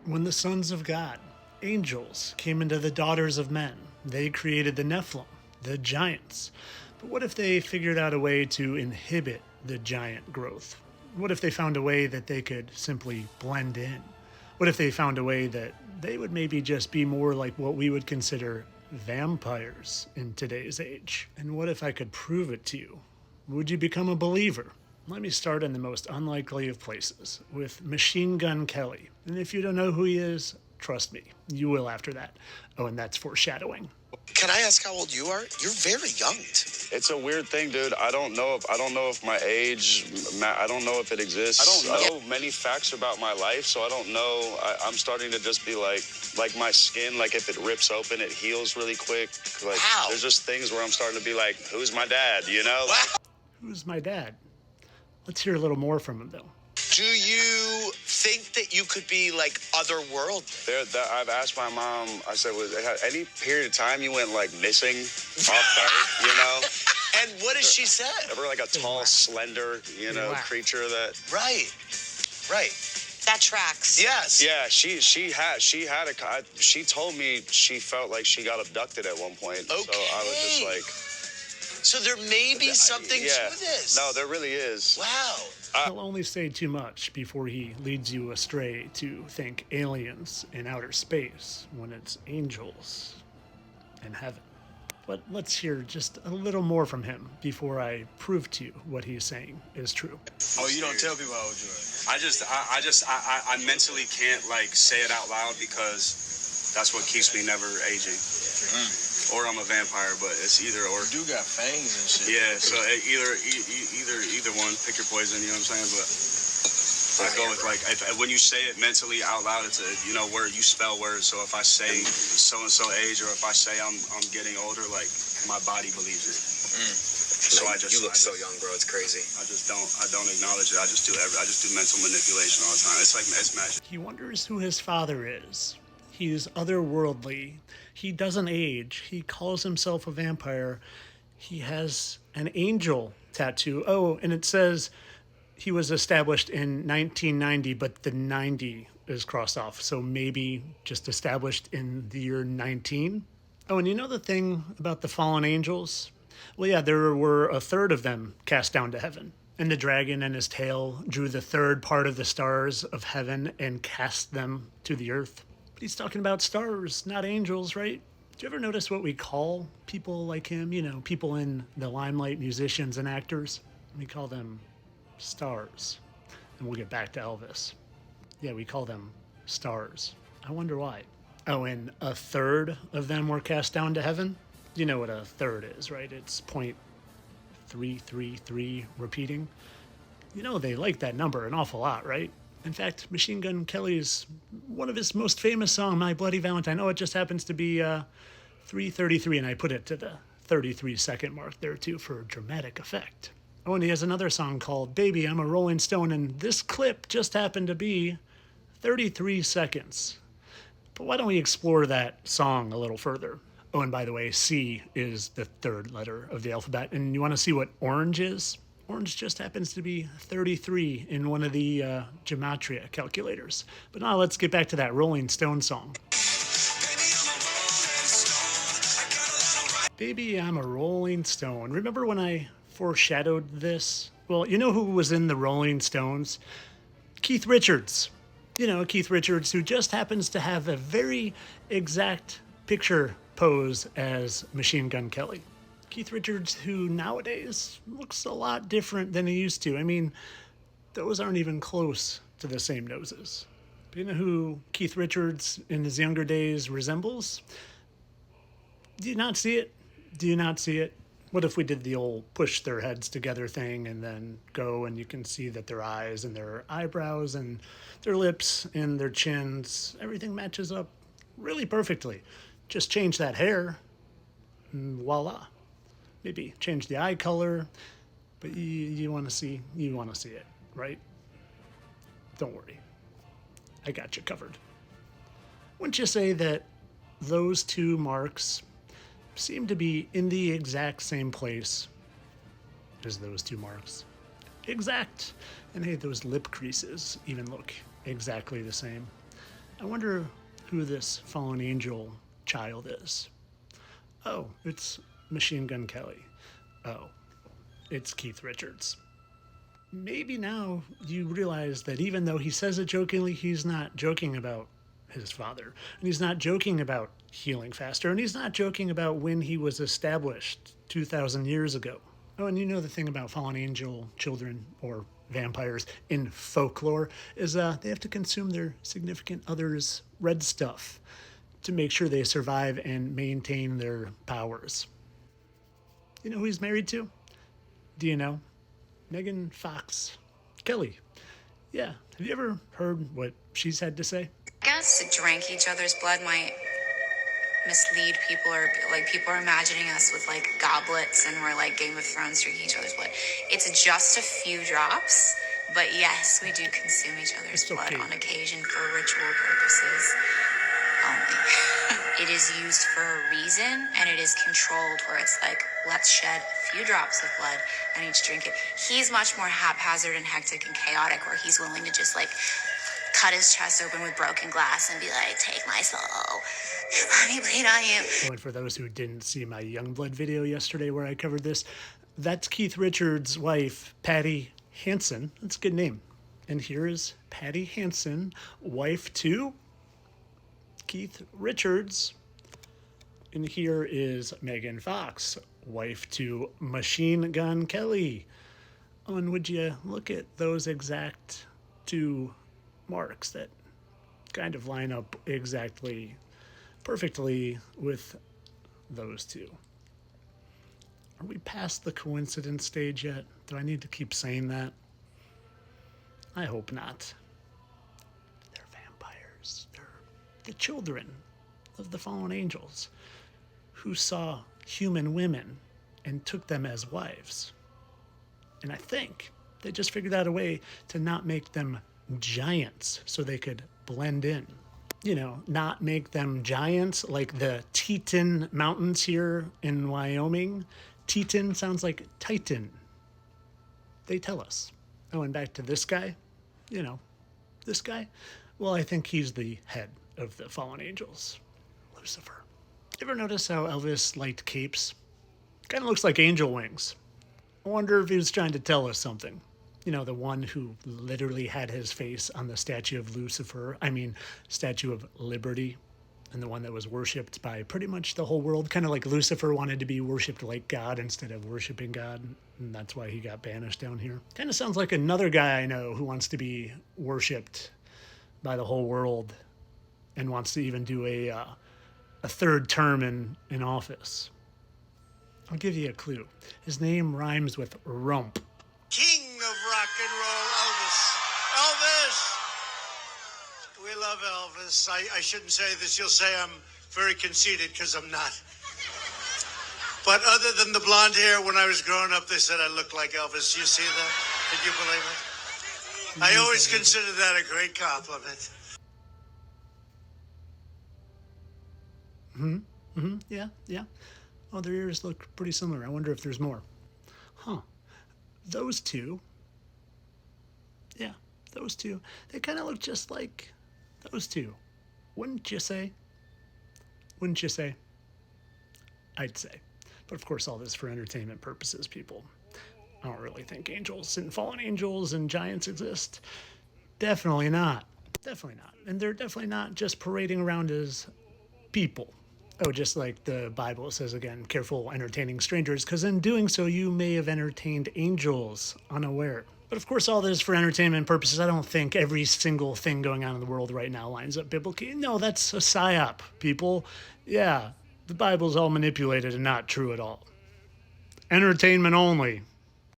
When the sons of God, angels, came into the daughters of men, they created the Nephilim, the giants. But what if they figured out a way to inhibit the giant growth? What if they found a way that they could simply blend in? What if they found a way that they would maybe just be more like what we would consider vampires in today's age? And what if I could prove it to you? Would you become a believer? Let me start in the most unlikely of places, with Machine Gun Kelly. And if you don't know who he is, trust me, you will after that. Oh, and that's foreshadowing. Can I ask how old you are? You're very young. It's a weird thing, dude. I don't know if my age, I don't know if it exists. I don't know many facts about my life, so I don't know. I'm starting to just be like my skin, like if it rips open, it heals really quick. Like, wow. There's just things where I'm starting to be like, who's my dad, you know? Wow. Who's my dad? Let's hear a little more from him, though. Do you think that you could be like otherworldly? I've asked my mom, I said, was any period of time you went like missing off Earth, you know? And what does she say? Ever like a tall, slender, creature that... Right. That tracks. Yes. Yeah, she told me she felt like she got abducted at one point. Okay. So I was just like... So there may be something to this. No, there really is. Wow. He'll only say too much before he leads you astray to think aliens in outer space when it's angels in heaven. But let's hear just a little more from him before I prove to you what he's saying is true. Oh, you don't tell people how old you are. I mentally can't like say it out loud because that's what keeps me never aging. Or I'm a vampire, but it's either or. You do got fangs and shit. Yeah, so either one. Pick your poison. You know what I'm saying? But I go with like when you say it mentally out loud, it's a word. You spell words. So if I say so and so age, or if I say I'm getting older, like my body believes it. So you look so young, bro. It's crazy. I don't acknowledge it. I just do mental manipulation all the time. It's magic. He wonders who his father is. He's otherworldly. He doesn't age. He calls himself a vampire. He has an angel tattoo. Oh, and it says he was established in 1990, but the 90 is crossed off. So maybe just established in the year 19. Oh, and you know the thing about the fallen angels? Well, yeah, there were a third of them cast down to heaven. And the dragon and his tail drew the third part of the stars of heaven and cast them to the earth. He's talking about stars, not angels, right? Do you ever notice what we call people like him? People in the limelight, musicians and actors? We call them stars. And we'll get back to Elvis. Yeah, we call them stars. I wonder why. Oh, and a third of them were cast down to heaven? You know what a third is, right? It's 0.333 repeating. They like that number an awful lot, right? In fact, Machine Gun Kelly's one of his most famous songs, My Bloody Valentine. Oh, it just happens to be 3:33, and I put it to the 33-second mark there, too, for dramatic effect. Oh, and he has another song called Baby, I'm a Rolling Stone, and this clip just happened to be 33 seconds. But why don't we explore that song a little further? Oh, and by the way, C is the third letter of the alphabet. And you want to see what orange is? Orange just happens to be 33 in one of the gematria calculators. But now let's get back to that Rolling Stone song. Baby, I'm a Rolling Stone. Remember when I foreshadowed this? Well, you know who was in the Rolling Stones? Keith Richards. Keith Richards, who just happens to have a very exact picture pose as Machine Gun Kelly. Keith Richards, who nowadays looks a lot different than he used to. I mean, those aren't even close to the same noses. But you know who Keith Richards in his younger days resembles? Do you not see it? Do you not see it? What if we did the old push their heads together thing and then go and you can see that their eyes and their eyebrows and their lips and their chins, everything matches up really perfectly. Just change that hair and voila. Maybe change the eye color, but you want to see it, right? Don't worry. I got you covered. Wouldn't you say that those two marks seem to be in the exact same place as those two marks? Exact. And hey, those lip creases even look exactly the same. I wonder who this fallen angel child is. Oh, it's Machine Gun Kelly. Oh, it's Keith Richards. Maybe now you realize that even though he says it jokingly, he's not joking about his father. And he's not joking about healing faster. And he's not joking about when he was established 2,000 years ago. Oh, and you know the thing about fallen angel children or vampires in folklore is they have to consume their significant other's red stuff to make sure they survive and maintain their powers. You know who he's married to? Do you know? Megan Fox Kelly. Yeah. Have you ever heard what she's had to say? I guess drank each other's blood might mislead people, or like people are imagining us with like goblets and we're like Game of Thrones drinking each other's blood. It's just a few drops, but yes, we do consume each other's blood on occasion for ritual purposes only. It is used for a reason, and it is controlled where it's like, let's shed a few drops of blood and each drink it. He's much more haphazard and hectic and chaotic, where he's willing to just like cut his chest open with broken glass and be like, take my soul. Let me bleed on you. Oh, and for those who didn't see my Youngblood video yesterday where I covered this, that's Keith Richards' wife, Patty Hansen. That's a good name. And here is Patty Hansen, wife to Keith Richards. And here is Megan Fox, wife to Machine Gun Kelly. Oh, and would you look at those exact two marks that kind of line up exactly perfectly with those two? Are we past the coincidence stage yet? Do I need to keep saying that? I hope not. They're vampires. They're the children of the fallen angels who saw human women and took them as wives. And I think they just figured out a way to not make them giants so they could blend in. You know, not make them giants like the Teton Mountains here in Wyoming. Teton sounds like Titan. They tell us. Oh, and back to this guy. You know, this guy. Well, I think he's the head of the fallen angels, Lucifer. Ever notice how Elvis liked capes? Kind of looks like angel wings. I wonder if he was trying to tell us something. You know, the one who literally had his face on the statue of Lucifer, Statue of Liberty, and the one that was worshipped by pretty much the whole world, kind of like Lucifer wanted to be worshipped like God instead of worshiping God, and that's why he got banished down here. Kind of sounds like another guy I know who wants to be worshipped by the whole world and wants to even do a third term in office. I'll give you a clue. His name rhymes with rump. King of rock and roll, Elvis. Elvis! We love Elvis. I shouldn't say this. You'll say I'm very conceited, because I'm not. But other than the blonde hair, when I was growing up, they said I looked like Elvis. You see that? Did you believe it? I always considered that a great compliment. Yeah. Oh, their ears look pretty similar. I wonder if there's more. Huh. Those two. Yeah, those two. They kind of look just like those two. Wouldn't you say? Wouldn't you say? I'd say. But of course, all this for entertainment purposes, people. I don't really think angels and fallen angels and giants exist. Definitely not. Definitely not. And they're definitely not just parading around as people. Oh, just like the Bible says again, careful entertaining strangers, because in doing so, you may have entertained angels unaware. But of course, all this for entertainment purposes. I don't think every single thing going on in the world right now lines up biblically. No, that's a psyop, people. Yeah, the Bible's all manipulated and not true at all. Entertainment only.